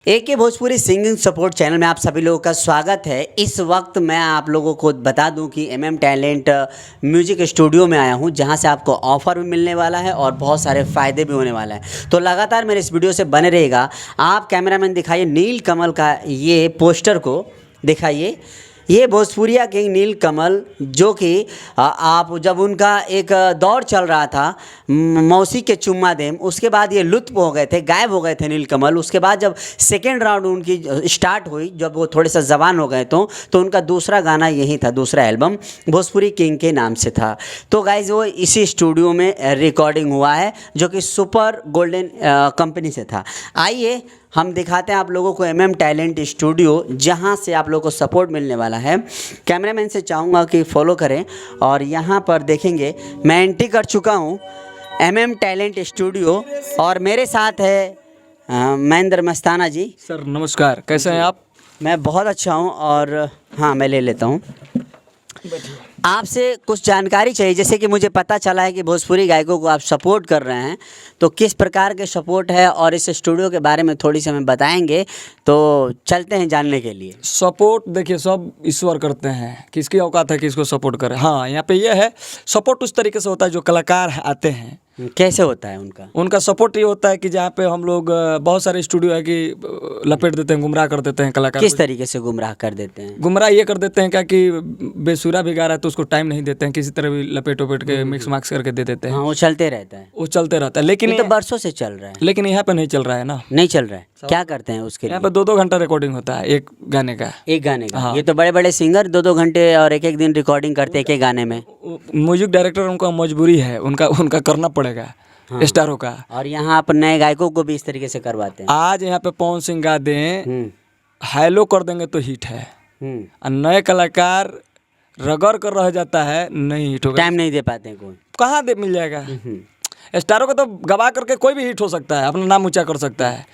एके Bhojpuri singing support channel में आप सभी लोगों का स्वागत है। इस वक्त मैं आप लोगों को बता दूं कि एमएम टैलेंट म्यूजिक स्टूडियो में आया हूं, जहां से आपको ऑफ़र भी मिलने वाला है और बहुत सारे फ़ायदे भी होने वाला है। तो लगातार मेरे इस वीडियो से बने रहिएगा। आप कैमरामैन दिखाइए नील कमल का ये पोस्टर को दिखाइए। ये भोजपुरिया किंग नील कमल, जो कि आप जब उनका एक दौर चल रहा था मौसी के चुम्मा देम, उसके बाद ये लुत्फ हो गए थे, गायब हो गए थे नील कमल। उसके बाद जब सेकेंड राउंड उनकी स्टार्ट हुई, जब वो थोड़े सा जवान हो गए तो उनका दूसरा गाना यही था, दूसरा एल्बम भोजपुरी किंग के नाम से था। तो गाइज वो इसी स्टूडियो में रिकॉर्डिंग हुआ है, जो कि सुपर गोल्डन कंपनी से था। आइए हम दिखाते हैं आप लोगों को एमएम टैलेंट स्टूडियो, जहां से आप लोगों को सपोर्ट मिलने वाला है। कैमरामैन से चाहूँगा कि फॉलो करें और यहां पर देखेंगे मैं एंट्री कर चुका हूं एमएम टैलेंट स्टूडियो और मेरे साथ है महेंद्र मस्ताना जी। सर नमस्कार, कैसे हैं आप? मैं बहुत अच्छा हूं और हाँ, मैं ले लेता हूं। आपसे कुछ जानकारी चाहिए, जैसे कि मुझे पता चला है कि भोजपुरी गायकों को आप सपोर्ट कर रहे हैं, तो किस प्रकार के सपोर्ट है और इस स्टूडियो के बारे में थोड़ी सी हमें बताएंगे, तो चलते हैं जानने के लिए। सपोर्ट देखिए सब ईश्वर करते हैं, किसकी औकात है किसको सपोर्ट करे। हाँ, यहाँ पे ये है सपोर्ट उस तरीके से होता है जो कलाकार आते हैं। कैसे होता है उनका सपोर्ट ये होता है कि जहाँ पे हम लोग बहुत सारे स्टूडियो है कि लपेट देते हैं, गुमराह कर देते हैं कलाकार। किस तरीके से गुमराह कर देते हैं? गुमराह ये कर देते हैं क्या कि बेसुरा भी गा रहा है तो उसको टाइम नहीं देते हैं, किसी तरह भी लपेट वपेट के मिक्स माक्स करके दे देते हैं। हाँ, वो चलते रहता है, वो चलते रहता है। लेकिन ये तो बरसों से चल रहा है। लेकिन यहाँ पे नहीं चल रहा है ना, नहीं चल रहा है। क्या करते हैं उसके लिए? यहाँ पे 2-2 घंटा रिकॉर्डिंग होता है एक गाने का। एक गाने का? हाँ। ये तो बड़े बड़े सिंगर 2-2 घंटे और एक दिन रिकॉर्डिंग करते हैं एक गाने में। म्यूजिक डायरेक्टर उनका मजबूरी है, उनका करना पड़ेगा। हाँ। स्टारों का। और यहाँ पर नए गायकों को भी इस तरीके से करवाते हैं। आज यहाँ पे पवन सिंह गा दें, हेलो कर देंगे तो हिट है। और नए कलाकार रगड़ कर रह जाता है, नहीं हिट होगा। टाइम नहीं दे पाते हैं, कोई कहाँ दे मिल जाएगा। स्टारों को तो गवा करके कोई भी हिट हो सकता है, अपना नाम ऊंचा कर सकता है,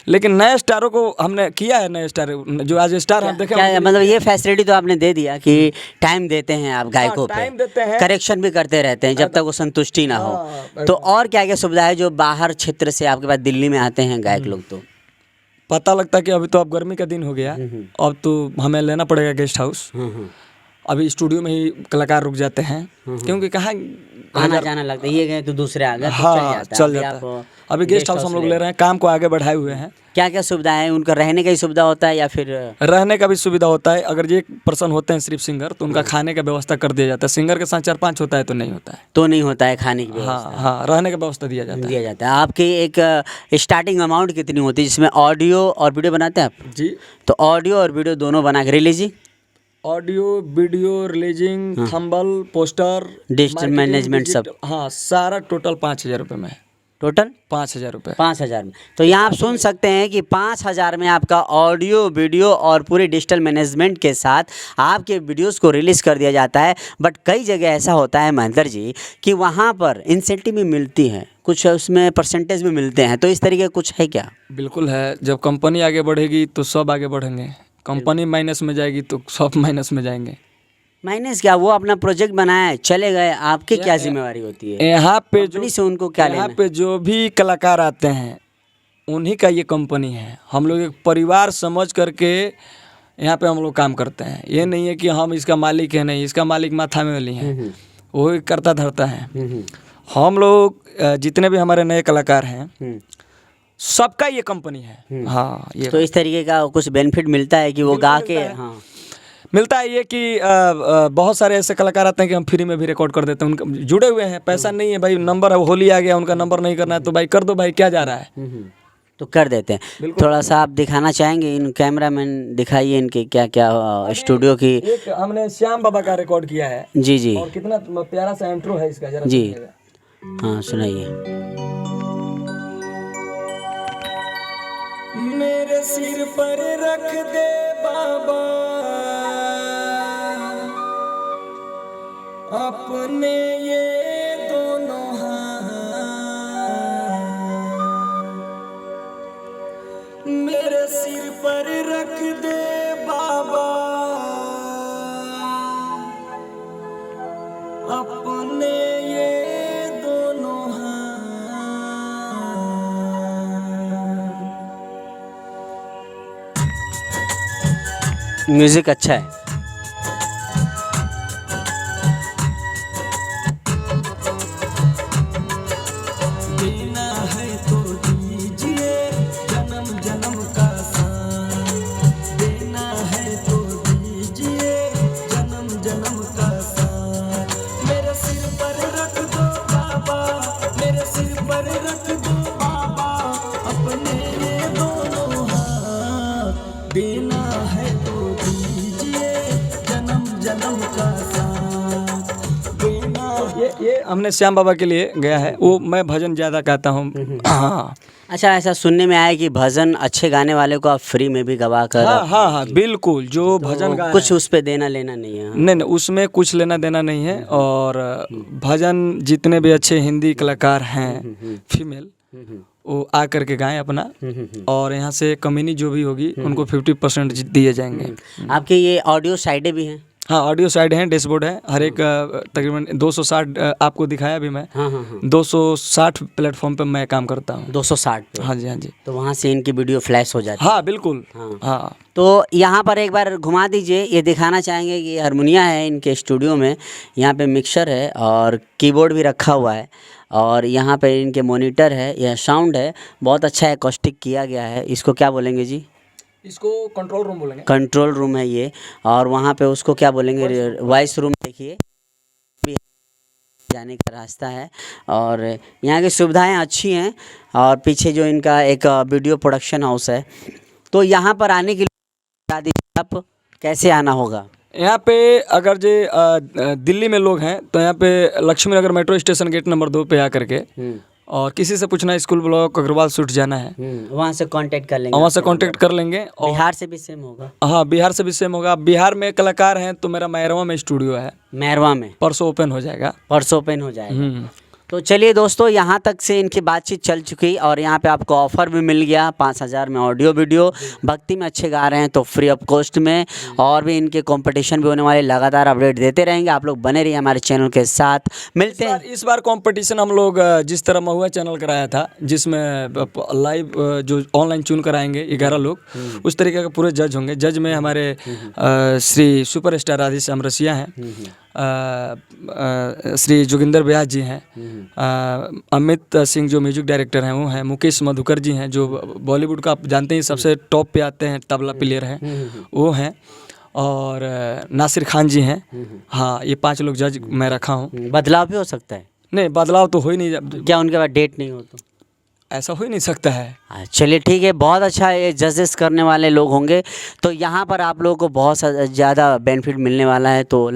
लेकिन नए स्टारों को हमने किया है। नए स्टार जो आज स्टार हम देखें, मतलब ये फैसिलिटी तो आपने दे दिया कि टाइम देते हैं आप गायकों पे, टाइम देते हैं, करेक्शन भी करते रहते हैं जब तक वो संतुष्टि ना हो। तो और क्या क्या सुविधा है जो बाहर क्षेत्र से आपके पास दिल्ली में आते हैं गायक लोग? तो पता लगता है कि अभी तो अब गर्मी का दिन हो गया, अब तो हमें लेना पड़ेगा गेस्ट हाउस। अभी स्टूडियो में ही कलाकार रुक जाते हैं, क्योंकि कहाँ आना जाना लगता है, ये गए तो दूसरे आ गए, तो हाँ चल जाता है। अभी गेस्ट हाउस हम लोग ले रहे हैं, काम को आगे बढ़ाए हुए हैं। क्या क्या सुविधा है उनका? रहने का ही सुविधा होता है या फिर? रहने का भी सुविधा होता है। अगर ये पर्सन होते हैं सिर्फ सिंगर, तो उनका खाने का व्यवस्था कर दिया जाता है। सिंगर के साथ 4-5 होता है तो नहीं होता है। तो नहीं होता है खाने की व्यवस्था? हाँ, रहने का व्यवस्था दिया जाता है। आपकी एक स्टार्टिंग अमाउंट कितनी होती है जिसमें ऑडियो और वीडियो बनाते हैं आप? जी, तो ऑडियो और वीडियो दोनों बना के releasing? Audio video releasing, thumbnail, poster, digital management सब? हाँ, सारा टोटल 5,000 रुपये में। टोटल 5,000 रुपये। 5,000 में। तो यहाँ आप सुन सकते हैं कि 5,000 में आपका ऑडियो वीडियो और पूरी डिजिटल मैनेजमेंट के साथ आपके वीडियोस को रिलीज़ कर दिया जाता है। बट कई जगह ऐसा होता है महेंद्र जी कि वहाँ पर इंसेंटिव भी मिलती है, कुछ उसमें परसेंटेज भी मिलते हैं, तो इस तरीके कुछ है क्या? बिल्कुल है। जब कंपनी आगे बढ़ेगी तो सब आगे बढ़ेंगे, कंपनी माइनस में जाएगी तो सब माइनस में जाएंगे। माइनस क्या, वो अपना प्रोजेक्ट बनाए चले गए, आपकी क्या जिम्मेवारी होती है? यहाँ पे कंपनी से उनको क्या लेना? यहाँ पे जो भी कलाकार आते हैं उन्हीं का ये कंपनी है। हम लोग एक परिवार समझ करके यहाँ पे हम लोग काम करते हैं। ये नहीं है कि हम इसका मालिक है, नहीं, इसका मालिक माथा में वाली है, वो करता धरता है। हम लोग जितने भी हमारे नए कलाकार हैं सबका ये कंपनी है। हाँ, ये तो इस तरीके का कुछ बेनिफिट मिलता है कि वो गा के? हाँ, मिलता है ये कि बहुत सारे ऐसे कलाकार आते हैं कि हम फ्री में भी रिकॉर्ड कर देते हैं। उनका जुड़े हुए हैं, पैसा नहीं है भाई, नंबर है, होली आ गया, उनका नंबर नहीं करना है तो भाई कर दो भाई, क्या जा रहा है, तो कर देते हैं। थोड़ा सा आप दिखाना चाहेंगे, इन कैमरामैन दिखाइए इनके क्या क्या स्टूडियो की। एक हमने श्याम बाबा का रिकॉर्ड किया है। जी जी, और कितना प्यारा सा इंट्रो है इसका, जरा जी हाँ सुनाइए। मेरे सिर पर रख दे बाबा अपने ये दोनों हाथ, मेरे सिर पर रख दे बाबा अपने ये दोनों हाथ, म्यूज़िक अच्छा है। देना है तो दीजिए जन्म जन्म का साथ, देना है तो दीजिए जन्म जन्म का साथ। मेरे सिर पर रख दो बाबा, मेरे सिर पर रख दो बाबा अपने ये दोनों हाथ, देना है तो दीजिए जन्म जन्म का साथ, देना। ये हमने श्याम बाबा के लिए गया है, वो मैं भजन ज़्यादा गाता हूँ। हाँ अच्छा, ऐसा सुनने में आया कि भजन अच्छे गाने वाले को आप फ्री में भी गवा कर हाँ हाँ हाँ बिल्कुल, जो भजन गा कुछ उस पे देना लेना नहीं है। नहीं नहीं, उसमें कुछ लेना देना नहीं है। और भजन जितने भी अच्छे हिंदी कलाकार हैं फीमेल, वो आ करके गाएं अपना, और यहाँ से कम्युनिटी जो भी होगी उनको 50% दिए जाएंगे। आपके ये ऑडियो साइडें भी हैं? हाँ, ऑडियो साइड है, डैशबोर्ड है, हर एक तकरीबन 260 आपको दिखाया भी मैं। हाँ हाँ हाँ 260 प्लेटफॉर्म पे मैं काम करता हूँ। 260 पे। हाँ जी हाँ जी। तो वहाँ से इनकी वीडियो फ्लैश हो जाती है। हाँ बिल्कुल। हाँ। हाँ तो यहाँ पर एक बार घुमा दीजिए, ये दिखाना चाहेंगे कि हारमोनिया है इनके स्टूडियो में, यहाँ पे मिक्सर है और कीबोर्ड भी रखा हुआ है, और यहाँ पे इनके मॉनिटर है, यह साउंड है, बहुत अच्छा एकॉस्टिक किया गया है। इसको क्या बोलेंगे जी? इसको कंट्रोल रूम बोलेंगे। कंट्रोल रूम है ये। और वहाँ पे उसको क्या बोलेंगे? Voice room. देखिए भी जाने का रास्ता है, और यहाँ की सुविधाएं अच्छी हैं, और पीछे जो इनका एक वीडियो प्रोडक्शन हाउस है। तो यहाँ पर आने के लिए बता दीजिए आप कैसे आना होगा। यहाँ पे अगर जो दिल्ली में लोग हैं तो यहाँ पे लक्ष्मी नगर मेट्रो स्टेशन गेट नंबर 2 पे आकर के, और किसी से पूछना स्कूल ब्लॉक अग्रवाल स्वीट जाना है, वहाँ से कांटेक्ट कर लेंगे। वहाँ से कांटेक्ट कर लेंगे। और बिहार से भी सेम होगा? हाँ, बिहार से भी सेम होगा। बिहार में कलाकार हैं तो मेरा मैरवा में स्टूडियो है, मैरवा में परसों ओपन हो जाएगा। परसों ओपन हो जाएगा। तो चलिए दोस्तों, यहाँ तक से इनकी बातचीत चल चुकी, और यहाँ पे आपको ऑफ़र भी मिल गया 5000 में ऑडियो वीडियो। भक्ति में अच्छे गा रहे हैं तो फ्री ऑफ कॉस्ट में, और भी इनके कंपटीशन भी होने वाले, लगातार अपडेट देते रहेंगे। आप लोग बने रहिए हमारे चैनल के साथ। मिलते हैं इस बार कंपटीशन हम लोग जिस तरह महुआ चैनल कराया था, जिसमें लाइव जो ऑनलाइन चुन कराएंगे 11 लोग, उस तरीके के पूरे जज होंगे। जज में हमारे श्री सुपरस्टार राधेश्याम रसिया हैं, श्री जोगिंदर व्यास जी हैं, अमित सिंह जो म्यूजिक डायरेक्टर हैं वो हैं, मुकेश मधुकर जी हैं जो बॉलीवुड का आप जानते हैं सबसे टॉप पे आते हैं, तबला प्लेयर हैं वो हैं, और नासिर खान जी हैं। हाँ, ये 5 लोग जज मैं रखा हूँ। बदलाव भी हो सकता है? नहीं, बदलाव तो हो ही नहीं। क्या उनके पास डेट नहीं हो तो? ऐसा हो ही नहीं सकता है। चलिए ठीक है, बहुत अच्छा ये जजेस करने वाले लोग होंगे, तो यहाँ पर आप लोगों को बहुत ज़्यादा बेनिफिट मिलने वाला है। तो